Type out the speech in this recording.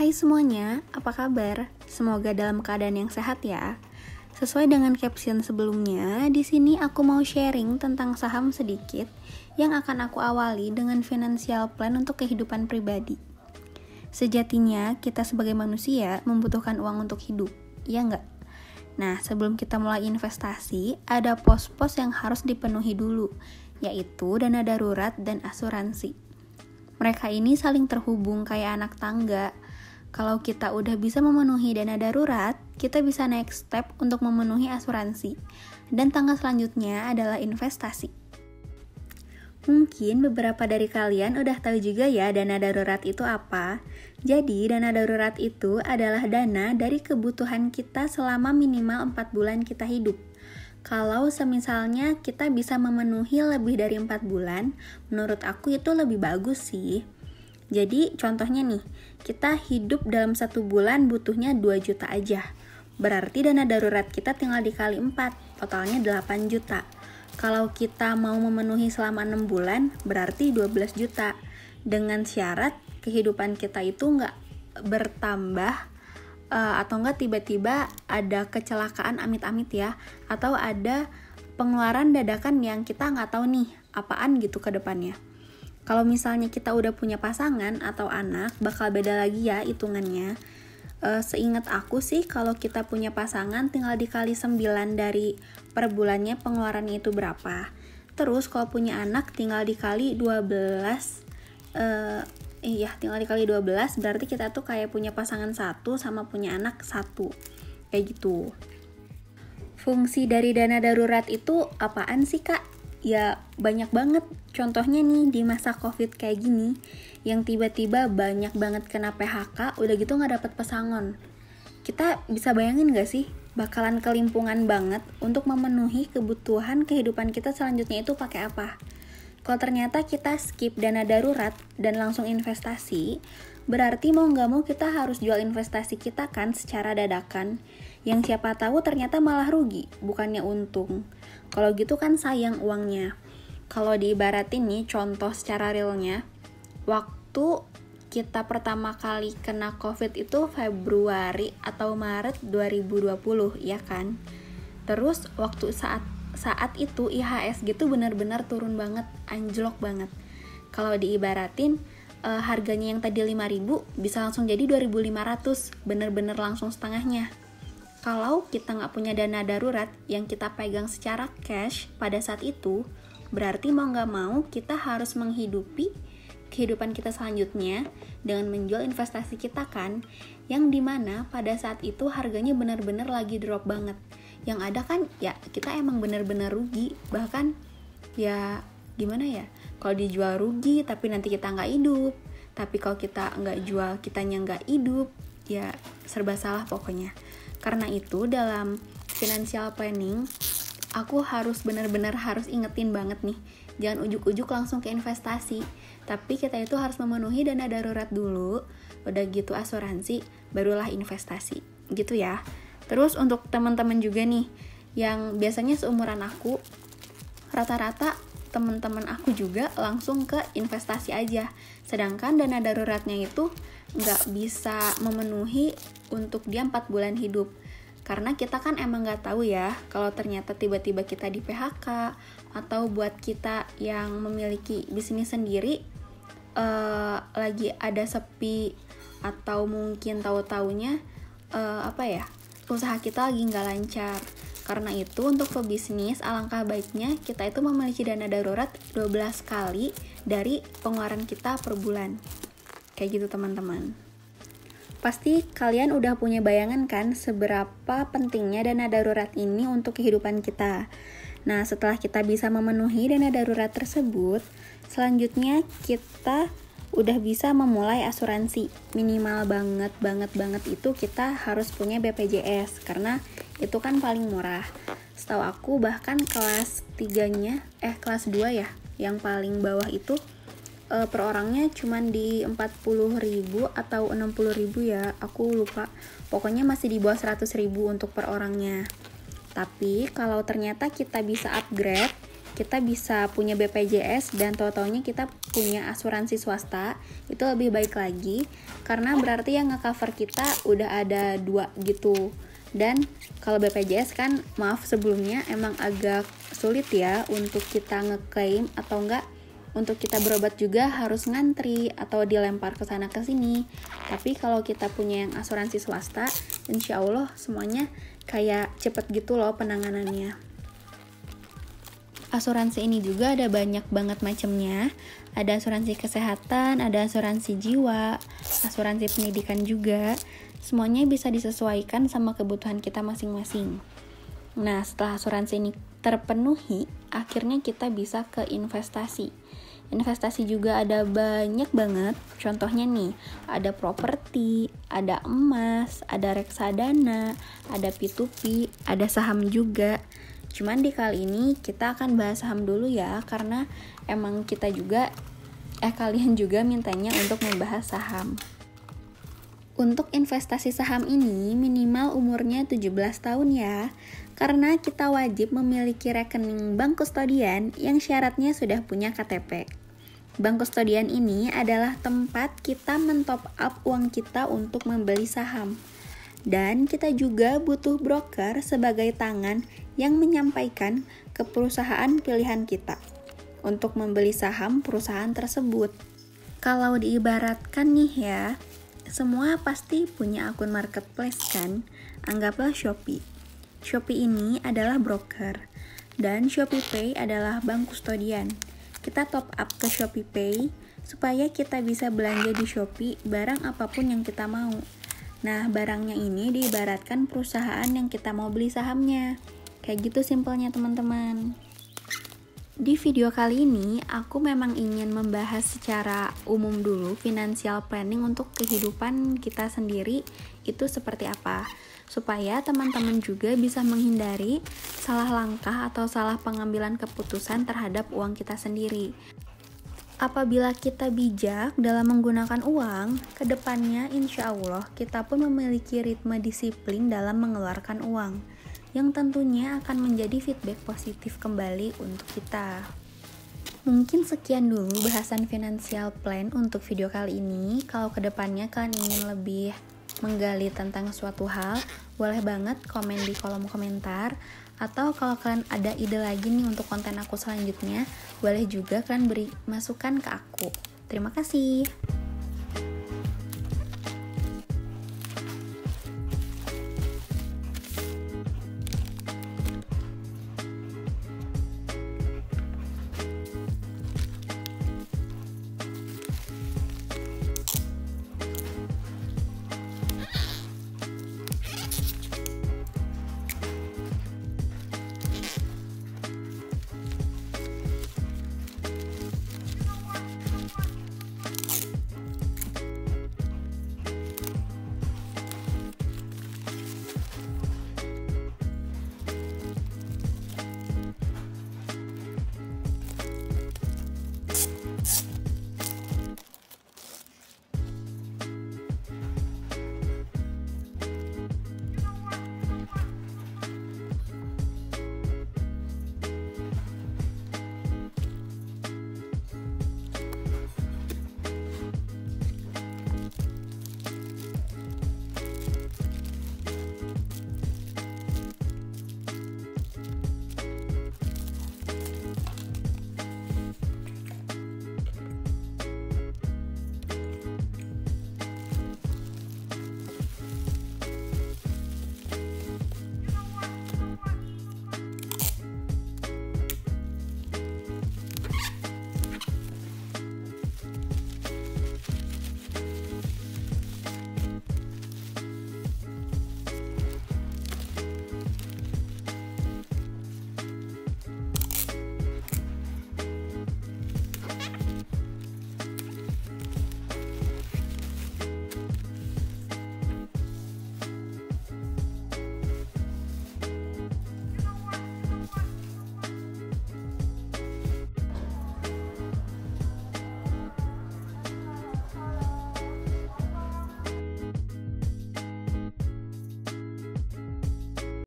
Hai semuanya, apa kabar? Semoga dalam keadaan yang sehat ya. Sesuai dengan caption sebelumnya, di sini aku mau sharing tentang saham sedikit yang akan aku awali dengan financial plan untuk kehidupan pribadi. Sejatinya, kita sebagai manusia membutuhkan uang untuk hidup, ya nggak? Nah, sebelum kita mulai investasi, ada pos-pos yang harus dipenuhi dulu, yaitu dana darurat dan asuransi. Mereka ini saling terhubung kayak anak tangga. Kalau kita udah bisa memenuhi dana darurat, kita bisa next step untuk memenuhi asuransi. Dan tangga selanjutnya adalah investasi. Mungkin beberapa dari kalian udah tahu juga ya dana darurat itu apa. Jadi dana darurat itu adalah dana dari kebutuhan kita selama minimal 4 bulan kita hidup. Kalau semisalnya kita bisa memenuhi lebih dari 4 bulan, menurut aku itu lebih bagus sih. Jadi contohnya nih, kita hidup dalam 1 bulan butuhnya 2 juta aja. Berarti dana darurat kita tinggal dikali 4, totalnya 8 juta. Kalau kita mau memenuhi selama 6 bulan, berarti 12 juta. Dengan syarat kehidupan kita itu nggak bertambah, atau nggak tiba-tiba ada kecelakaan amit-amit ya. Atau ada pengeluaran dadakan yang kita nggak tahu nih, apaan gitu ke depannya. Kalau misalnya kita udah punya pasangan atau anak, bakal beda lagi ya hitungannya. Seingat aku sih, kalau kita punya pasangan tinggal dikali 9 dari per bulannya pengeluarannya itu berapa. Terus kalau punya anak tinggal dikali 12, tinggal dikali 12, berarti kita tuh kayak punya pasangan 1 sama punya anak 1. Kayak gitu. Fungsi dari dana darurat itu apaan sih Kak? Ya banyak banget. Contohnya nih di masa COVID kayak gini, yang tiba-tiba banyak banget kena PHK, udah gitu gak dapet pesangon. Kita bisa bayangin gak sih, bakalan kelimpungan banget untuk memenuhi kebutuhan kehidupan kita selanjutnya itu pakai apa? Kalau ternyata kita skip dana darurat dan langsung investasi, berarti mau gak mau kita harus jual investasi kita kan secara dadakan, yang siapa tahu ternyata malah rugi, bukannya untung. Kalau gitu kan sayang uangnya. Kalau diibaratin nih, contoh secara realnya, waktu kita pertama kali kena COVID itu Februari atau Maret 2020, ya kan? Terus waktu saat itu IHSG tuh benar-benar turun banget, anjlok banget. Kalau diibaratin, harganya yang tadi 5.000 bisa langsung jadi 2.500, bener-bener langsung setengahnya. Kalau kita nggak punya dana darurat yang kita pegang secara cash pada saat itu, berarti mau nggak mau kita harus menghidupi kehidupan kita selanjutnya dengan menjual investasi kita kan, yang dimana pada saat itu harganya benar-benar lagi drop banget. Yang ada kan ya kita emang benar-benar rugi, bahkan ya gimana ya, kalau dijual rugi tapi nanti kita nggak hidup, tapi kalau kita nggak jual kitanya nggak hidup, ya serba salah pokoknya. Karena itu dalam financial planning, aku harus benar-benar harus ingetin banget nih, jangan ujuk-ujuk langsung ke investasi, tapi kita itu harus memenuhi dana darurat dulu, udah gitu asuransi, barulah investasi, gitu ya. Terus untuk teman-teman juga nih, yang biasanya seumuran aku, rata-rata teman-teman aku juga langsung ke investasi aja, sedangkan dana daruratnya itu nggak bisa memenuhi untuk dia 4 bulan hidup. Karena kita kan emang nggak tahu ya, kalau ternyata tiba-tiba kita di PHK, atau buat kita yang memiliki bisnis sendiri, lagi ada sepi, atau mungkin tahu-taunya usaha kita lagi nggak lancar. Karena itu untuk pebisnis, alangkah baiknya kita itu memiliki dana darurat 12 kali dari pengeluaran kita per bulan. Kayak gitu teman-teman. Pasti kalian udah punya bayangan kan seberapa pentingnya dana darurat ini untuk kehidupan kita. Nah, setelah kita bisa memenuhi dana darurat tersebut, selanjutnya kita udah bisa memulai asuransi. Minimal banget itu kita harus punya BPJS, karena itu kan paling murah. Setahu aku bahkan kelas 2 ya, yang paling bawah itu per orangnya cuman di 40.000 atau 60.000 ya, aku lupa. Pokoknya masih di bawah 100.000 untuk per orangnya. Tapi kalau ternyata kita bisa upgrade kita bisa punya BPJS dan tahu-taunya kita punya asuransi swasta, itu lebih baik lagi karena berarti yang nge-cover kita udah ada 2 gitu. Dan kalau BPJS kan, maaf sebelumnya, emang agak sulit ya untuk kita ngeklaim, atau enggak untuk kita berobat juga harus ngantri atau dilempar ke sana ke sini. Tapi kalau kita punya yang asuransi swasta, insya Allah semuanya kayak cepet gitu loh penanganannya. Asuransi ini juga ada banyak banget macamnya. Ada asuransi kesehatan, ada asuransi jiwa, asuransi pendidikan juga. Semuanya bisa disesuaikan sama kebutuhan kita masing-masing. Nah, setelah asuransi ini terpenuhi, akhirnya kita bisa ke investasi. Investasi juga ada banyak banget. Contohnya nih, ada properti, ada emas, ada reksadana, ada P2P, ada saham juga. Cuman di kali ini kita akan bahas saham dulu ya, karena emang kita juga, kalian juga mintanya untuk membahas saham. Untuk investasi saham ini minimal umurnya 17 tahun ya, karena kita wajib memiliki rekening bank kustodian yang syaratnya sudah punya KTP. Bank kustodian ini adalah tempat kita men-top up uang kita untuk membeli saham. Dan kita juga butuh broker sebagai tangan yang menyampaikan ke perusahaan pilihan kita untuk membeli saham perusahaan tersebut. Kalau diibaratkan nih ya, semua pasti punya akun marketplace kan? Anggaplah Shopee. Shopee ini adalah broker dan ShopeePay adalah bank kustodian. Kita top up ke ShopeePay supaya kita bisa belanja di Shopee barang apapun yang kita mau. Nah, barangnya ini diibaratkan perusahaan yang kita mau beli sahamnya. Kayak gitu simpelnya teman-teman. Di video kali ini, aku memang ingin membahas secara umum dulu financial planning untuk kehidupan kita sendiri itu seperti apa. Supaya teman-teman juga bisa menghindari salah langkah atau salah pengambilan keputusan terhadap uang kita sendiri. Apabila kita bijak dalam menggunakan uang, kedepannya insya Allah kita pun memiliki ritme disiplin dalam mengeluarkan uang, yang tentunya akan menjadi feedback positif kembali untuk kita. Mungkin sekian dulu bahasan financial plan untuk video kali ini. Kalau kedepannya kalian ingin lebih menggali tentang suatu hal, boleh banget komen di kolom komentar. Atau kalau kalian ada ide lagi nih untuk konten aku selanjutnya, boleh juga kalian beri masukan ke aku. Terima kasih.